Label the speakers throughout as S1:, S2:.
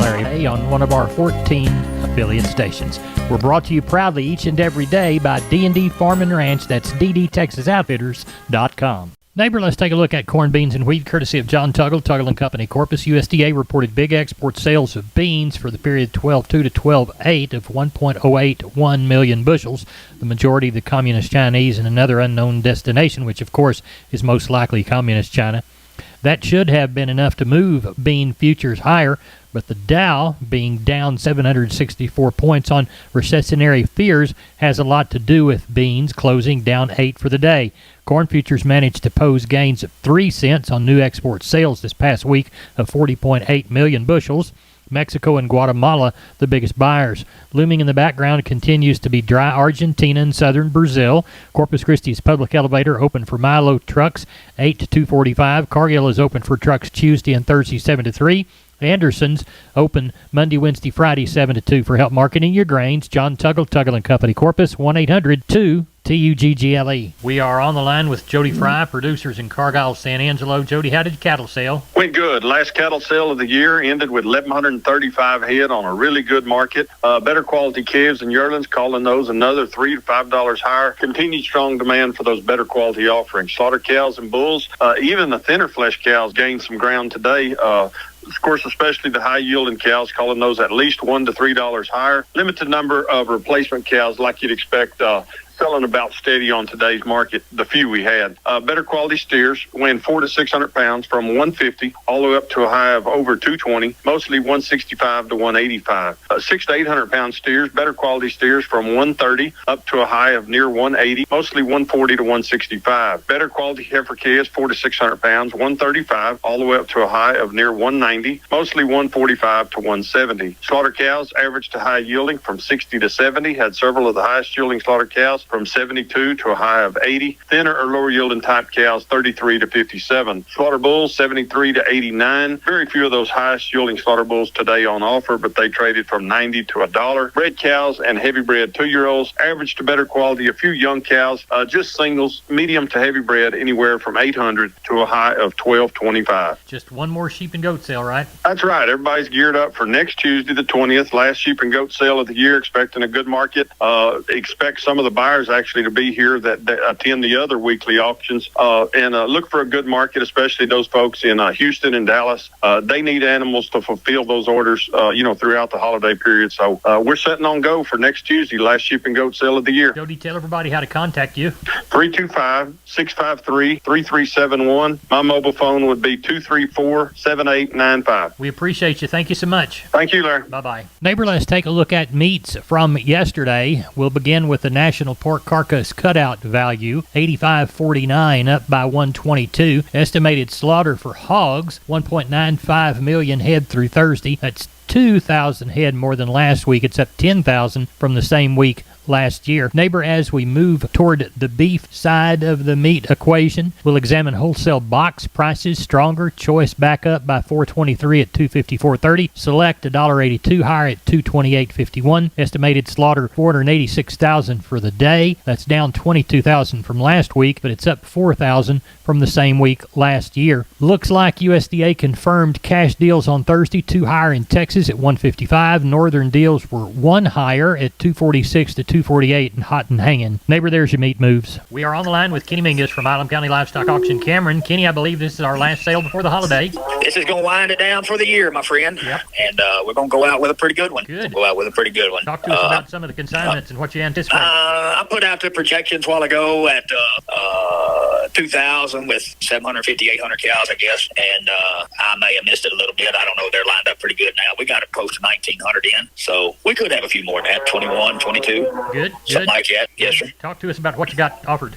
S1: Larry on one of our 14 affiliate stations. We're brought to you proudly each and every day by D&D Farm and Ranch. That's ddtexasoutfitters.com. Neighbor, let's take a look at corn, beans, and wheat, courtesy of John Tuggle & Company. Corpus USDA reported big export sales of beans for the period 12/2 to 12/8 of 1.081 million bushels, the majority of the Communist Chinese and another unknown destination, which of course is most likely Communist China. That should have been enough to move bean futures higher, but the Dow, being down 764 points on recessionary fears, has a lot to do with beans closing down 8 for the day. Corn futures managed to post gains of 3 cents on new export sales this past week of 40.8 million bushels. Mexico and Guatemala, the biggest buyers. Looming in the background continues to be dry Argentina and southern Brazil. Corpus Christi's public elevator open for Milo trucks 8 to 2:45. Cargill is open for trucks Tuesday and Thursday 7 to 3. Anderson's open Monday, Wednesday, Friday 7 to 2. For help marketing your grains, John Tuggle & Company, Corpus, 1-800-2-TUGGLE. We are on the line with Jody Fry, producers in Cargyle, San Angelo. Jody, how did cattle sale?
S2: Went good. Last cattle sale of the year ended with 1,135 head on a really good market. Better quality calves and yearlings, calling those another $3 to $5 higher. Continued strong demand for those better quality offerings. Slaughter cows and bulls, even the thinner flesh cows gained some ground today. Of course, especially the high-yielding cows, calling those at least $1 to $3 higher. Limited number of replacement cows, like you'd expect, selling about steady on today's market, the few we had. Better quality steers weighing 400 to 600 pounds from 150 all the way up to a high of over 220, mostly 165 to 185. 600 to 800 pound steers, better quality steers from 130 up to a high of near 180, mostly 140 to 165. Better quality heifer calves, 400 to 600 pounds, 135 all the way up to a high of near 190, mostly 145 to 170. Slaughter cows, average to high yielding from 60 to 70, had several of the highest yielding slaughter cows from 72 to a high of 80. Thinner or lower yielding type cows, 33 to 57. Slaughter bulls, 73 to 89. Very few of those highest yielding slaughter bulls today on offer, but they traded from 90 to $1. Bred cows and heavy bred 2-year-olds, average to better quality. A few young cows, just singles, medium to heavy bred, anywhere from 800 to a high of 1225.
S1: Just one more sheep and goat sale, right?
S2: That's right. Everybody's geared up for next Tuesday, the 20th, last sheep and goat sale of the year, expecting a good market. Expect some of the buyers actually to be here that attend the other weekly auctions, and look for a good market, especially those folks in Houston and Dallas. They need animals to fulfill those orders, throughout the holiday period. So we're setting on go for next Tuesday, last sheep and goat sale of the year.
S1: Jody, tell everybody how to contact you.
S2: 325-653-3371. My mobile phone would be 234-7895.
S1: We appreciate you. Thank you so much.
S2: Thank you, Larry.
S1: Bye-bye. Neighbor, let's take a look at meats from yesterday. We'll begin with the National Pork Carcass Cutout value, $85.49, up by $122. Estimated slaughter for hogs, 1.95 million head through Thursday. That's 2,000 head more than last week. It's up 10,000 from the same week last year. Neighbor, as we move toward the beef side of the meat equation, we'll examine wholesale box prices. Stronger choice back up by $4.23 at $254.30. Select $1.82 higher at $228.51. Estimated slaughter 486,000 for the day. That's down 22,000 from last week, but it's up 4,000 from the same week last year. Looks like USDA confirmed cash deals on Thursday, 2 higher in Texas at $155. Northern deals were 1 higher at $246 to $248 and hot and hanging. Neighbor, there's your meat moves. We are on the line with Kenny Mingus from Milam County Livestock Auction Cameron. Kenny, I believe this is our last sale before the holiday.
S3: This is going to wind it down for the year, my friend.
S1: Yep.
S3: And we're going to go out with a pretty good one.
S1: Good.
S3: Go out with a pretty good one.
S1: Talk to us about some of the consignments and what you anticipate.
S3: I put out the projections a while ago at 2,000 with 750, 800 cows, I guess. And I may have missed it a little bit. I don't know. They're lined up pretty good now. We got it close to 1,900 in. So we could have a few more than that, 21, 22.
S1: Good.
S3: Something like that. Yes, sir.
S1: Talk to us about what you got offered.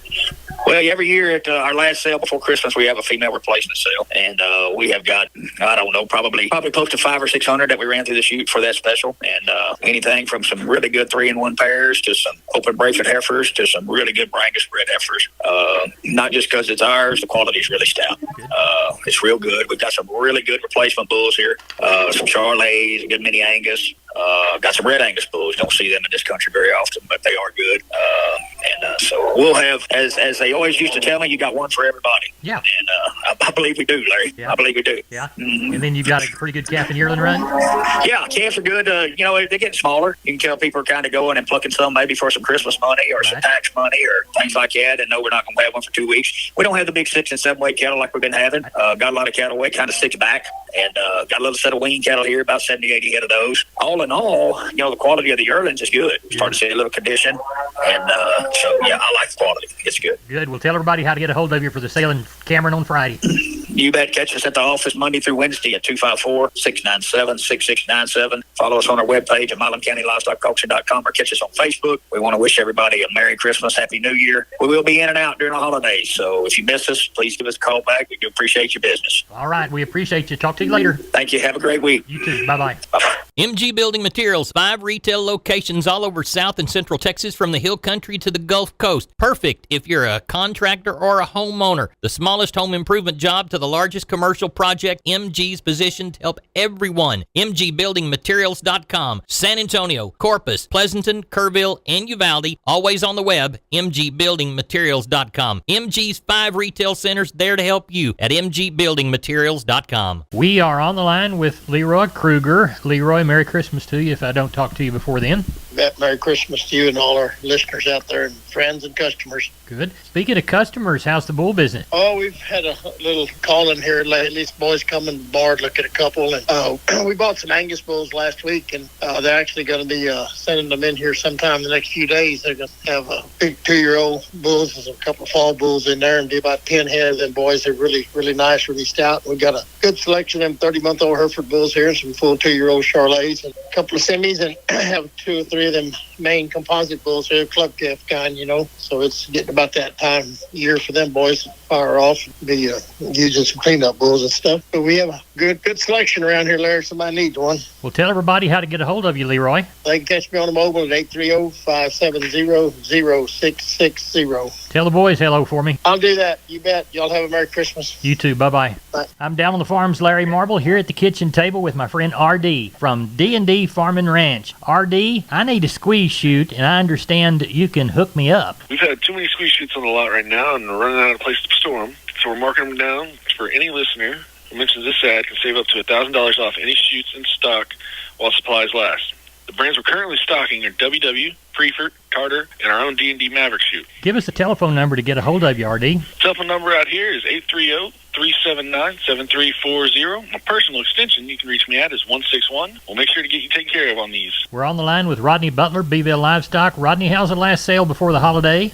S3: Well, every year at our last sale before Christmas, we have a female replacement sale, and we have got, I don't know, probably close to 500 or 600 that we ran through the chute for that special, and anything from some really good 3-in-1 pairs to some open bracelet heifers to some really good Brangus bred heifers. Not just because it's ours, the quality is really stout. It's real good. We've got some really good replacement bulls here, some Charolais, a good mini Angus. Got some red Angus bulls. Don't see them in this country very often, but they are good. And so we'll have, as they always used to tell me, you got one for everybody.
S1: Yeah.
S3: And I believe we do, Larry.
S1: Yeah.
S3: I believe we do.
S1: Yeah. And then you've got a pretty good calf and yearling run?
S3: Yeah, calves are good. They're getting smaller. You can tell people are kind of going and plucking some maybe for some Christmas money or some tax money or things like that, and no, we're not going to have one for 2 weeks. We don't have the big 6 and 7 weight cattle like we've been having. Got a lot of cattle weight kind of sticks back, and got a little set of wean cattle here, about 70, 80 head of those. All in all, the quality of the yearlings is good. Starting to see a little condition, and so, yeah, I like the quality. It's good.
S1: Good. Well, tell everybody how to get a hold of you for the sale in Cameron on Friday.
S3: You bet. Catch us at the office Monday through Wednesday at 254-697-6697. Follow us on our webpage at MilamCountyLivestockAuction.com or catch us on Facebook. We want to wish everybody a Merry Christmas, Happy New Year. We will be in and out during the holidays, so if you miss us, please give us a call back. We do appreciate your business.
S1: All right. We appreciate you. Talk to you later.
S3: Thank you. Have a great week.
S1: You too. Bye-bye.
S3: Bye-bye.
S4: MG Building Materials, 5 retail locations all over South and Central Texas from the Hill Country to the Gulf Coast. Perfect if you're a contractor or a homeowner. The smallest home improvement job to the largest commercial project, MG's positioned to help everyone. MGBuildingMaterials.com. San Antonio, Corpus, Pleasanton, Kerrville, and Uvalde. Always on the web, MGBuildingMaterials.com. MG's 5 retail centers there to help you at MGBuildingMaterials.com.
S1: We are on the line with Leroy Kruger. Leroy, Merry Christmas to you if I don't talk to you before then.
S5: Merry Christmas to you and all our listeners out there and friends and customers.
S1: Good. Speaking of customers, how's the bull business?
S5: Oh, we've had a little call in here lately. These boys come in the bar to look at a couple. And we bought some Angus bulls last week, and they're actually going to be sending them in here sometime in the next few days. They're going to have a big 2-year-old bulls and a couple of fall bulls in there and be about 10 head of them boys. They're really, really nice, really stout. We've got a good selection of them 30-month-old Hereford bulls here and some full 2-year-old Charolais and a couple of semis, and have 2 or 3 of them main composite bulls here, club calf kind, So it's getting about that time of year for them boys to fire off and be using some cleanup bulls and stuff. But we have a good selection around here, Larry. Somebody needs one.
S1: Well, tell everybody how to get a hold of you, Leroy.
S5: They can catch me on the mobile at 830-570-0660.
S1: Tell the boys hello for me.
S5: I'll do that. You bet. Y'all have a Merry Christmas.
S1: You too. Bye-bye.
S5: Bye.
S1: I'm down on the farm's Larry Marble here at the kitchen table with my friend R.D. from D&D Farm and Ranch. R.D., I need a squeeze chute, and I understand you can hook me up.
S6: We've had too many squeeze chutes on the lot right now, and we're running out of place to store them. So we're marking them down for any listener who mentions this ad can save up to $1,000 off any chutes in stock while supplies last. The brands we're currently stocking are WW, Preefert, Carter, and our own D&D Maverick chute.
S1: Give us a telephone number to get a hold of you, R.D.
S6: Telephone number out here is 830-379-7340. My personal extension you can reach me at is 161. We'll make sure to get you taken care of on these.
S1: We're on the line with Rodney Butler, Beeville Livestock. Rodney, how's the last sale before the holiday?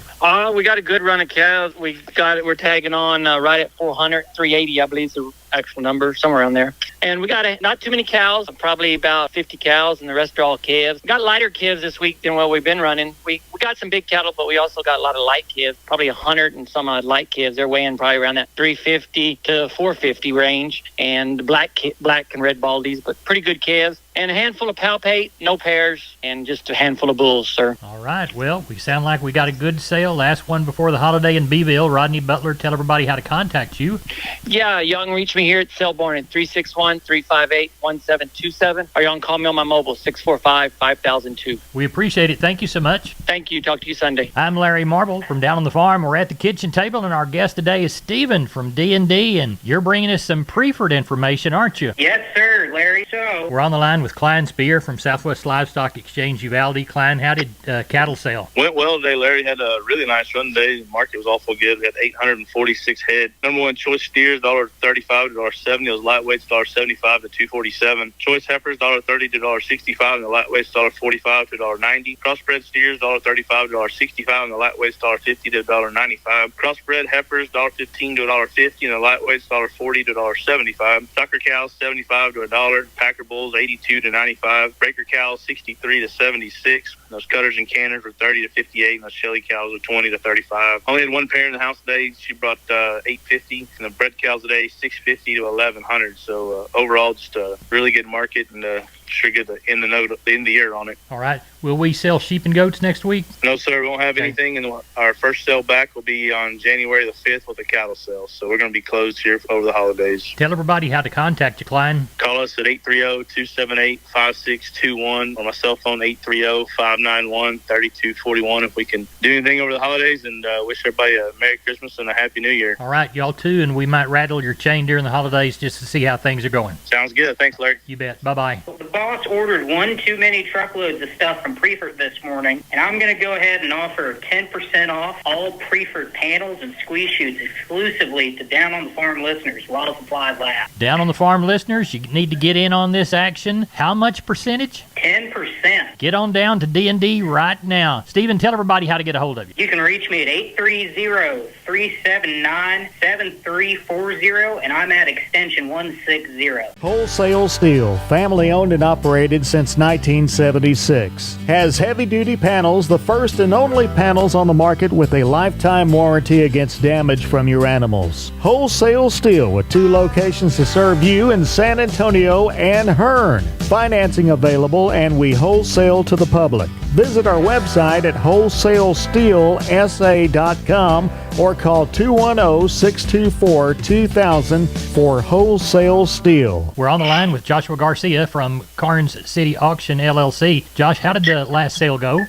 S7: We got a good run of cows. We're tagging on right at 400, 380, I believe is the actual number, somewhere around there. And we got not too many cows, probably about 50 cows, and the rest are all calves. We got lighter calves this week than what we've been running. We got some big cattle, but we also got a lot of light calves, probably 100 and some odd light calves. They're weighing probably around that 350 to 450 range, and black and red baldies, but pretty good calves. And a handful of palpate, no pairs, and just a handful of bulls, sir.
S1: All right. Well, we sound like we got a good sale. Last one before the holiday in Beeville. Rodney Butler, tell everybody how to contact you.
S7: Yeah, y'all can reach me here at Selborne at 361-358-1727. Or y'all can call me on my mobile, 645-5002.
S1: We appreciate it. Thank you so much.
S7: Thank you. Talk to you Sunday.
S1: I'm Larry Marble from down on the farm. We're at the kitchen table, and our guest today is Stephen from D&D, and you're bringing us some Preefert information, aren't you?
S8: Yes, sir, Larry. So
S1: We're on the line with Klein Spear from Southwest Livestock Exchange Uvalde. Klein, how did cattle sell?
S9: Went well today, Larry. Had a really nice run today. The market was awful good. We had 846 head. Number one choice steers, $1.35 to $1.70. Those lightweights, $1.75 to $2.47. Choice heifers, $1.30 to $1.65, and the lightweights, $1.45 to $1.90. Crossbred steers, $1.35 to $1.65, and the lightweights, $1.50 to $1.95. Crossbred heifers, $1.15 to $1.50, and the lightweights, $1.40 to $1.75. Sucker cows, $75 to $1. Packer bulls, $82 to $95. Breaker cows, $63 to $76. Those cutters and cannons were $30 to $58, and those Shelly cows were $20 to $35. Only had one pair in the house today. She brought $850, and the bred cows today $650 to $1,100. So overall, just a really good market, and sure good to end the year on it.
S1: All right. Will we sell sheep and goats next week?
S9: No, sir, we won't have anything, and our first sale back will be on January the 5th with the cattle sale. So we're going to be closed here over the holidays.
S1: Tell everybody how to contact you, Klein.
S9: Call us at 830-278-5621 on my cell phone, 830-591-3241 if we can do anything over the holidays, and wish everybody a Merry Christmas and a Happy New Year.
S1: All right, y'all too, and we might rattle your chain during the holidays just to see how things are going.
S9: Sounds good. Thanks, Larry.
S1: You bet. Bye-bye.
S8: The boss ordered one too many truckloads of stuff from Prefert this morning, and I'm going to go ahead and offer 10% off all Prefert panels and squeeze chutes exclusively to Down on the Farm listeners while supplies last.
S1: Down on the Farm listeners, you need to get in on this action. How much percentage?
S8: 10%.
S1: Get on down to D&D right now. Stephen, tell everybody how to get a hold of you.
S8: You can reach me at 830-379-7340, and I'm at extension 160.
S10: Wholesale Steel, family owned and operated since 1976. Has heavy-duty panels, the first and only panels on the market with a lifetime warranty against damage from your animals. Wholesale Steel with 2 locations to serve you in San Antonio and Hearn. Financing available, and we wholesale to the public. Visit our website at wholesalesteelsa.com or call 210-624-2000 for Wholesale Steel.
S1: We're on the line with Joshua Garcia from Carnes City Auction, LLC. Josh, how did the last sale go?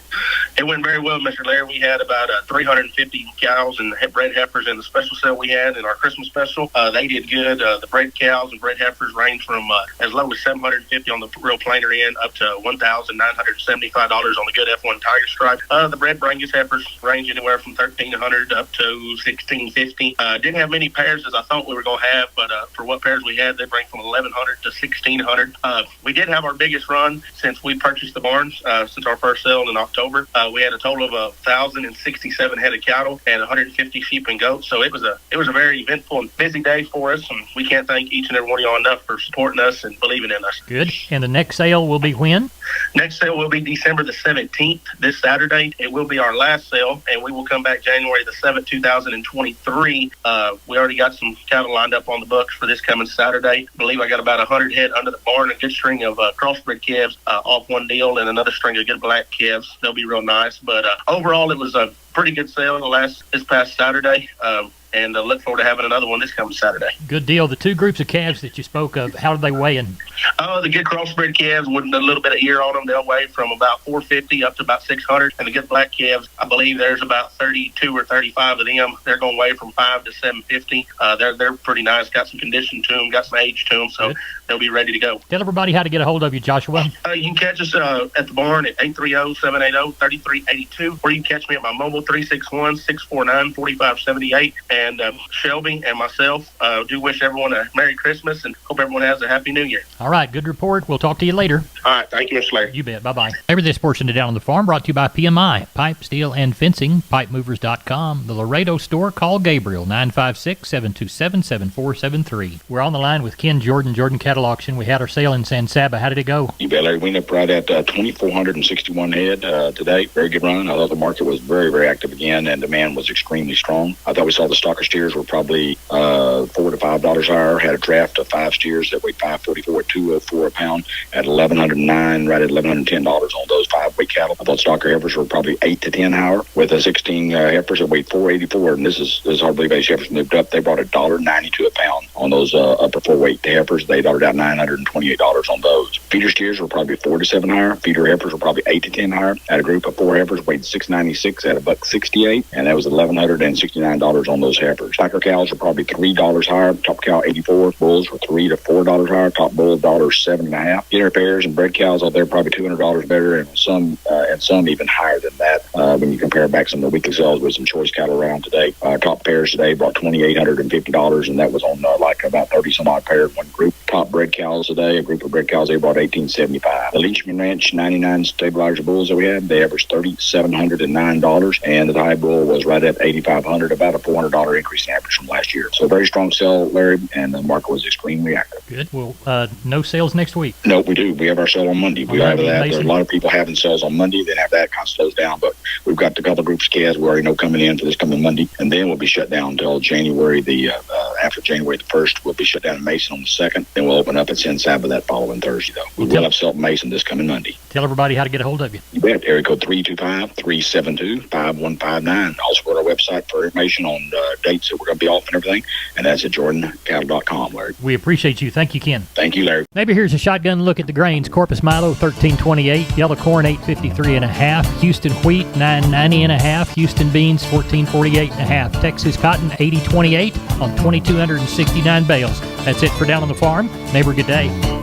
S11: It went very well, Mr. Laird. We had about 350 cows and bred heifers in the special sale we had in our Christmas special. They did good. The bred cows and bred heifers range from as low as $750 on the real plainer end up to $1,975 on the good F1 Tiger Stripe. The bred Brangus heifers range anywhere from $1,300 up to $1,650. Didn't have many pairs as I thought we were going to have, but for what pairs we had, they range from $1,100 to $1,600. We did have our biggest run since we purchased the barns since our first sale in October. We had a total of 1,067 head of cattle and 150 sheep and goats. So it was a very eventful and busy day for us, and we can't thank each and every one of y'all enough for supporting us and believing in us.
S1: Good. And the next sale will be when?
S11: Next sale will be December the 17th, this Saturday. It will be our last sale, and we will come back January the 7th, 2023. We already got some cattle lined up on the books for this coming Saturday. I believe I got about 100 head under the barn, a good string of crossbred calves off one deal, and another string of good black calves. They'll be real nice. But overall, it was a pretty good sale this past Saturday. And look forward to having another one this coming Saturday.
S1: Good deal. The 2 groups of calves that you spoke of, how did they weigh in?
S11: The good crossbred calves with a little bit of ear on them, they'll weigh from about 450 up to about 600. And the good black calves, I believe there's about 32 or 35 of them. They're going to weigh from 5 to 750. They're pretty nice. Got some condition to them, got some age to them, so good. They'll be ready to go.
S1: Tell everybody how to get a hold of you, Joshua.
S11: You can catch us at the barn at 830-780-3382, or you can catch me at my mobile 361-649-4578. And Shelby and myself do wish everyone a Merry Christmas and hope everyone has a Happy New Year.
S1: All right, good report. We'll talk to you later.
S11: All right, thank you, Mr. Larry.
S1: You bet. Bye-bye. This portion of Down on the Farm brought to you by PMI, Pipe, Steel, and Fencing, pipemovers.com. The Laredo store, call Gabriel, 956-727-7473. We're on the line with Ken Jordan Cattle Auction. We had our sale in San Saba. How did it go?
S12: You bet, Larry. We ended up right at 2,461 head today. Very good run. I thought the market was very, very active again, and demand was extremely strong. I thought we saw the stocker steers were probably $4 to $5 higher. Had a draft of 5 steers that weighed 544 at $204 a pound at $1,109, right at $1,110 on those 5-weight cattle. I thought stocker heifers were probably 8 to 10 higher, with 16 heifers that weighed 484. And this is hard to believe these heifers moved up. They brought $1.92 a pound on those upper 4-weight heifers. They dollar out $928 on those. Feeder steers were probably 4 to 7 higher. Feeder heifers were probably 8 to 10 higher. Had a group of 4 heifers weighed 696 at $1.68, and that was $1,169 on those heifers. Stocker cows were probably $3 higher. Top cow 84. Bulls were $3 to $4 higher. Top bull $1.70.5. Inner pairs and bred cows out there probably $200 better, and some even higher than that. When you compare back some of the weekly sales with some choice cattle around today, top pairs today brought $2,850, and that was on like about 30 some odd pairs in one group. Top bred cows today, a group of bred cows, they brought $1,875. The Leachman Ranch 99 stabilizer bulls that we had, they averaged $3,709, and the high bull was right at $8,500, about a $400 increase in average from last year. So very strong sale, Larry, and the market was extremely active.
S1: Good. Well, no sales next week?
S12: No, we do. We have our sale on Monday. We have that. There are a lot of people having sales calves on Monday. Then after that, it kind of slows down. But we've got a couple of groups of calves we already know coming in for this coming Monday. And then we'll be shut down until January after January the 1st. We'll be shut down in Mason on the 2nd. Then we'll open up at San Saba that following Thursday, though. We will have Salt Mason this coming Monday.
S1: Tell everybody how to get a hold of you.
S12: You bet. Area code 325-372-5159. Also go to our website for information on dates that we're going to be off and everything. And that's at jordancattle.com, Larry.
S1: We appreciate you. Thank you, Ken.
S12: Thank you, Larry.
S1: Maybe here's a shotgun look at the grains. Corpus Milo 1328, yellow corn 853 and a half, Houston wheat 990 and a half, Houston beans 1448 and a half, Texas cotton 8028 on 2269 bales. That's it for Down on the Farm. Neighbor, good day.